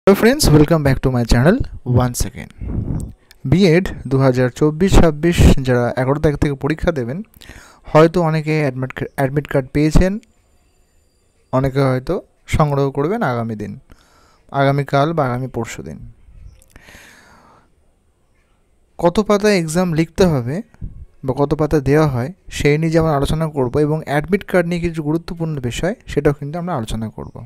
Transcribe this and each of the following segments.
Hello friends, welcome back to my channel once again. B.Ed 2024-26 যারা 11 তারিখ থেকে পরীক্ষা দেবেন হয়তো অনেকে অ্যাডমিট কার্ড পেয়েছেন, অনেকে হয়তো সংগ্রহ করবেন আগামীকাল বা আগামী পরশু দিন। কত পাতা এক্সাম লিখতে হবে বা কত পাতা দেওয়া হয় সেই নিয়ে যেমন আলোচনা করব এবং অ্যাডমিট কার্ড নিয়ে কিছু গুরুত্বপূর্ণ বিষয় সেটাও কিন্তু আমরা আলোচনা করব।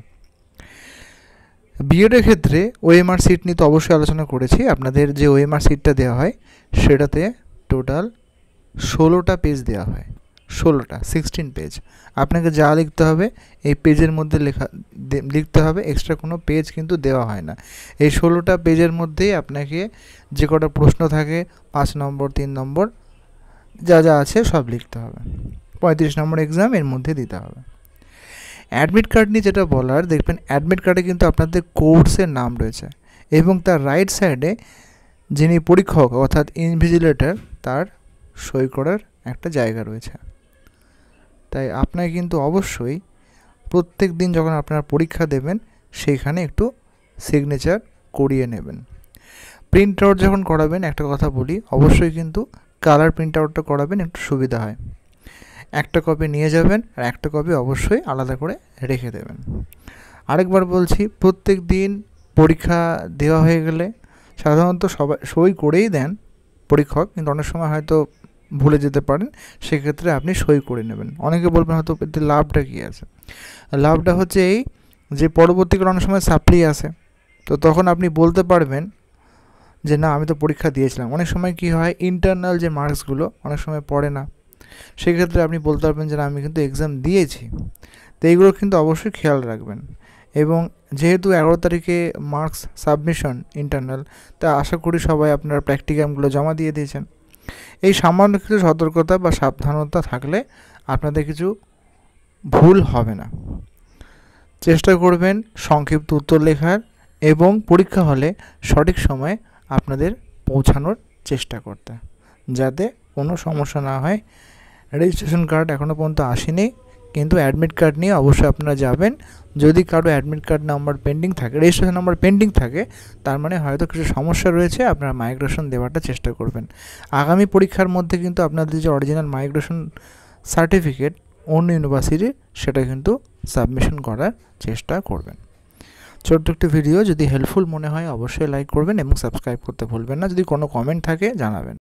বিএডের ক্ষেত্রে ওএমআর সিট নিয়ে তো অবশ্যই আলোচনা করেছি। আপনাদের যে ওএমআর সিটটা দেওয়া হয় সেটাতে টোটাল 16টা পেজ দেওয়া হয়, 16 পেজ। আপনাকে যা লিখতে হবে এই পেজের মধ্যে লিখতে হবে, এক্সট্রা কোনো পেজ কিন্তু দেওয়া হয় না। এই 16টা পেজের মধ্যেই আপনাকে যে কটা প্রশ্ন থাকে 5 নম্বর 3 নম্বর যা আছে সব লিখতে হবে। 35 নম্বর এক্সাম এর মধ্যে দিতে হবে। অ্যাডমিট কার্ড নিয়ে যেটা বলার, দেখবেন অ্যাডমিট কার্ডে কিন্তু আপনাদের কোর্সের নাম রয়েছে এবং তার রাইট সাইডে যিনি পরীক্ষক অর্থাৎ ইনভিজিলেটর তার সই করার একটা জায়গা রয়েছে। তাই আপনাকে কিন্তু অবশ্যই প্রত্যেক দিন যখন আপনারা পরীক্ষা দেবেন সেইখানে একটু সিগনেচার করিয়ে নেবেন। প্রিন্ট আউট যখন করাবেন একটা কথা বলি, অবশ্যই কিন্তু কালার প্রিন্ট আউটটা করাবেন, একটু সুবিধা হয়। একটা কপি নিয়ে যাবেন আর একটা কপি অবশ্যই আলাদা করে রেখে দেবেন। আরেকবার বলছি, প্রত্যেক দিন পরীক্ষা দেওয়া হয়ে গেলে সাধারণত সবাই সই করেই দেন পরীক্ষক, কিন্তু অনেক সময় হয়তো ভুলে যেতে পারেন, সেক্ষেত্রে আপনি সই করে নেবেন। অনেকে বলবেন হয়তো এতে লাভটা কী আছে। লাভটা হচ্ছে এই যে পরবর্তীকালে অনেক সময় সাপ্লি আসে, তো তখন আপনি বলতে পারবেন যে না আমি তো পরীক্ষা দিয়েছিলাম। অনেক সময় কি হয়, ইন্টারনাল যে মার্কসগুলো অনেক সময় পড়ে না, সেক্ষেত্রে আপনি বলতে পারবেন যে আমি কিন্তু এক্সাম দিয়েছি। তো এইগুলো কিন্তু অবশ্যই খেয়াল রাখবেন। এবং যেহেতু 11 তারিখে মার্কস সাবমিশন ইন্টারনাল, তা আশা করি সবাই আপনারা প্র্যাকটিক্যামগুলো জমা দিয়ে দিয়েছেন। এই সামান্য কিছু সতর্কতা বা সাবধানতা থাকলে আপনাদের কিছু ভুল হবে না। চেষ্টা করবেন সংক্ষিপ্ত উত্তর লেখার এবং পরীক্ষা হলে সঠিক সময়ে আপনাদের পৌঁছানোর চেষ্টা করতে, যাতে কোনো সমস্যা না হয়। রেজিস্ট্রেশন কার্ড এখনও পর্যন্ত আসেনি, কিন্তু অ্যাডমিট কার্ড নিয়ে অবশ্যই আপনারা যাবেন। যদি কারো অ্যাডমিট কার্ড নাম্বার পেন্ডিং থাকে, রেজিস্ট্রেশন নাম্বার পেন্ডিং থাকে, তার মানে হয়তো কিছু সমস্যা রয়েছে, আপনারা মাইগ্রেশন দেওয়াটা চেষ্টা করবেন। আগামী পরীক্ষার মধ্যে কিন্তু আপনাদের যে অরিজিনাল মাইগ্রেশন সার্টিফিকেট অন্য ইউনিভার্সিটির, সেটা কিন্তু সাবমিশন করার চেষ্টা করবেন। ছোট্ট একটি ভিডিও, যদি হেল্পফুল মনে হয় অবশ্যই লাইক করবেন এবং সাবস্ক্রাইব করতে ভুলবেন না। যদি কোনো কমেন্ট থাকে জানাবেন।